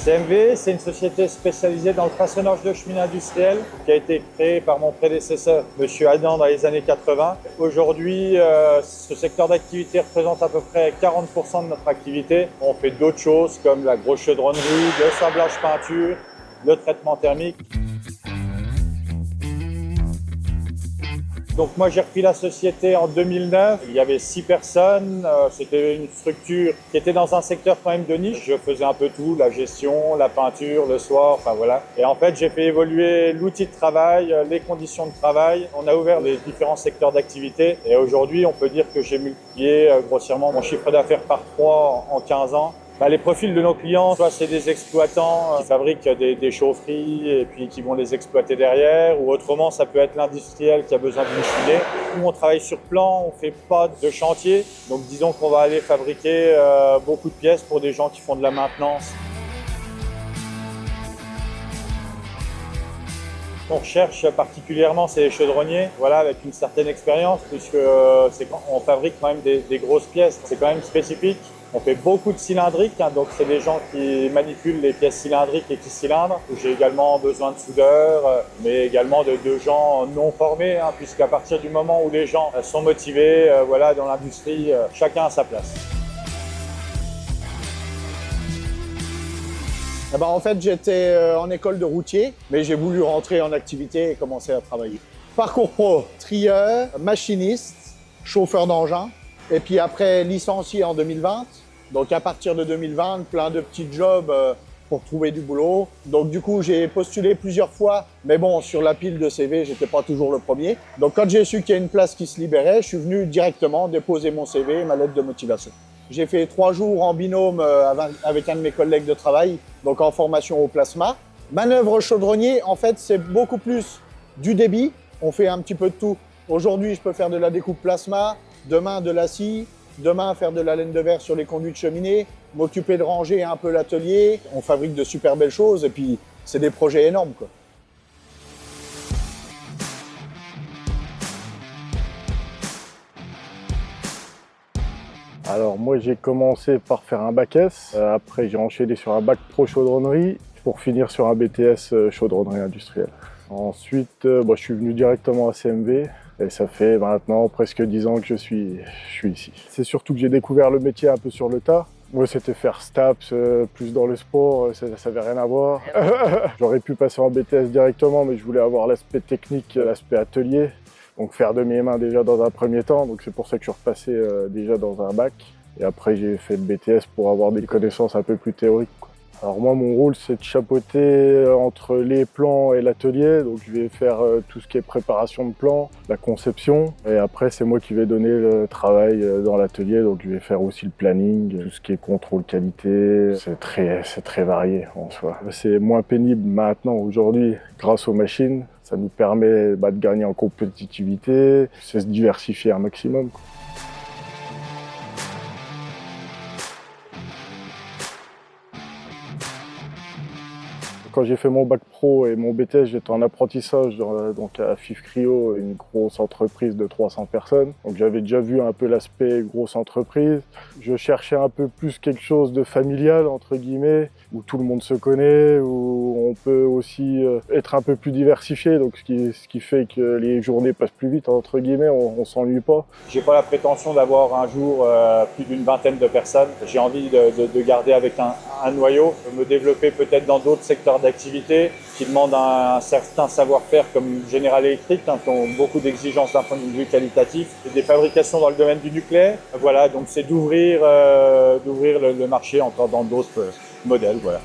CMV, c'est une société spécialisée dans le façonnage de chemins industriels qui a été créée par mon prédécesseur, M. Adam, dans les années 80. Aujourd'hui, ce secteur d'activité représente à peu près 40% de notre activité. On fait d'autres choses comme la grosse chaudronnerie, le sablage peinture, le traitement thermique. Donc moi j'ai repris la société en 2009, il y avait 6 personnes, c'était une structure qui était dans un secteur quand même de niche. Je faisais un peu tout, la gestion, la peinture, le soir, enfin voilà. Et en fait j'ai fait évoluer l'outil de travail, les conditions de travail. On a ouvert les différents secteurs d'activité et aujourd'hui on peut dire que j'ai multiplié grossièrement mon chiffre d'affaires par 3 en 15 ans. Les profils de nos clients, soit c'est des exploitants qui fabriquent des chaufferies et puis qui vont les exploiter derrière, ou autrement ça peut être l'industriel qui a besoin de machiner. Nous on travaille sur plan, on fait pas de chantier, donc disons qu'on va aller fabriquer beaucoup de pièces pour des gens qui font de la maintenance. On recherche particulièrement, c'est les chaudronniers, voilà, avec une certaine expérience, puisque on fabrique quand même des grosses pièces, c'est quand même spécifique. On fait beaucoup de cylindriques, donc c'est des gens qui manipulent les pièces cylindriques et qui cylindrent. J'ai également besoin de soudeurs, mais également de gens non formés, puisqu'à partir du moment où les gens sont motivés, voilà, dans l'industrie, chacun a sa place. En fait, j'étais en école de routier, mais j'ai voulu rentrer en activité et commencer à travailler. Parcours pro, trieur, machiniste, chauffeur d'engin. Et puis après, licencié en 2020. Donc à partir de 2020, plein de petits jobs pour trouver du boulot. Donc du coup, j'ai postulé plusieurs fois. Mais bon, sur la pile de CV, j'étais pas toujours le premier. Donc quand j'ai su qu'il y a une place qui se libérait, je suis venu directement déposer mon CV et ma lettre de motivation. J'ai fait 3 jours en binôme avec un de mes collègues de travail, donc en formation au plasma. Manœuvre chaudronnier, en fait, c'est beaucoup plus du débit. On fait un petit peu de tout. Aujourd'hui, je peux faire de la découpe plasma. Demain, de la scie. Demain, faire de la laine de verre sur les conduits de cheminée. M'occuper de ranger un peu l'atelier. On fabrique de super belles choses et puis c'est des projets énormes, quoi. Alors moi j'ai commencé par faire un bac S, après j'ai enchaîné sur un bac pro chaudronnerie pour finir sur un BTS chaudronnerie industrielle. Ensuite je suis venu directement à CMV et ça fait maintenant presque 10 ans que je suis ici. C'est surtout que j'ai découvert le métier un peu sur le tas. Moi c'était faire STAPS, plus dans le sport, ça n'avait rien à voir. J'aurais pu passer en BTS directement mais je voulais avoir l'aspect technique, l'aspect atelier. Donc faire de mes mains déjà dans un premier temps, donc c'est pour ça que je suis repassé déjà dans un bac. Et après j'ai fait le BTS pour avoir des connaissances un peu plus théoriques, quoi. Alors moi mon rôle c'est de chapeauter entre les plans et l'atelier, donc je vais faire tout ce qui est préparation de plans, la conception, et après c'est moi qui vais donner le travail dans l'atelier, donc je vais faire aussi le planning, tout ce qui est contrôle qualité, c'est très varié en soi. C'est moins pénible maintenant aujourd'hui grâce aux machines. Ça nous permet de gagner en compétitivité, c'est se diversifier un maximum, quoi. Quand j'ai fait mon bac pro et mon BTS, j'étais en apprentissage donc à FIF Cryo, une grosse entreprise de 300 personnes. Donc j'avais déjà vu un peu l'aspect grosse entreprise. Je cherchais un peu plus quelque chose de familial, entre guillemets, où tout le monde se connaît, où on peut aussi être un peu plus diversifié, donc ce qui fait que les journées passent plus vite, entre guillemets, on s'ennuie pas. J'ai pas la prétention d'avoir un jour plus d'une vingtaine de personnes. J'ai envie de garder avec un noyau, de me développer peut-être dans d'autres secteurs d'activité qui demandent un certain savoir-faire comme General Electric, qui ont beaucoup d'exigences d'un point de vue qualitatif, et des fabrications dans le domaine du nucléaire. Voilà, donc c'est d'ouvrir le marché encore dans d'autres modèles, voilà.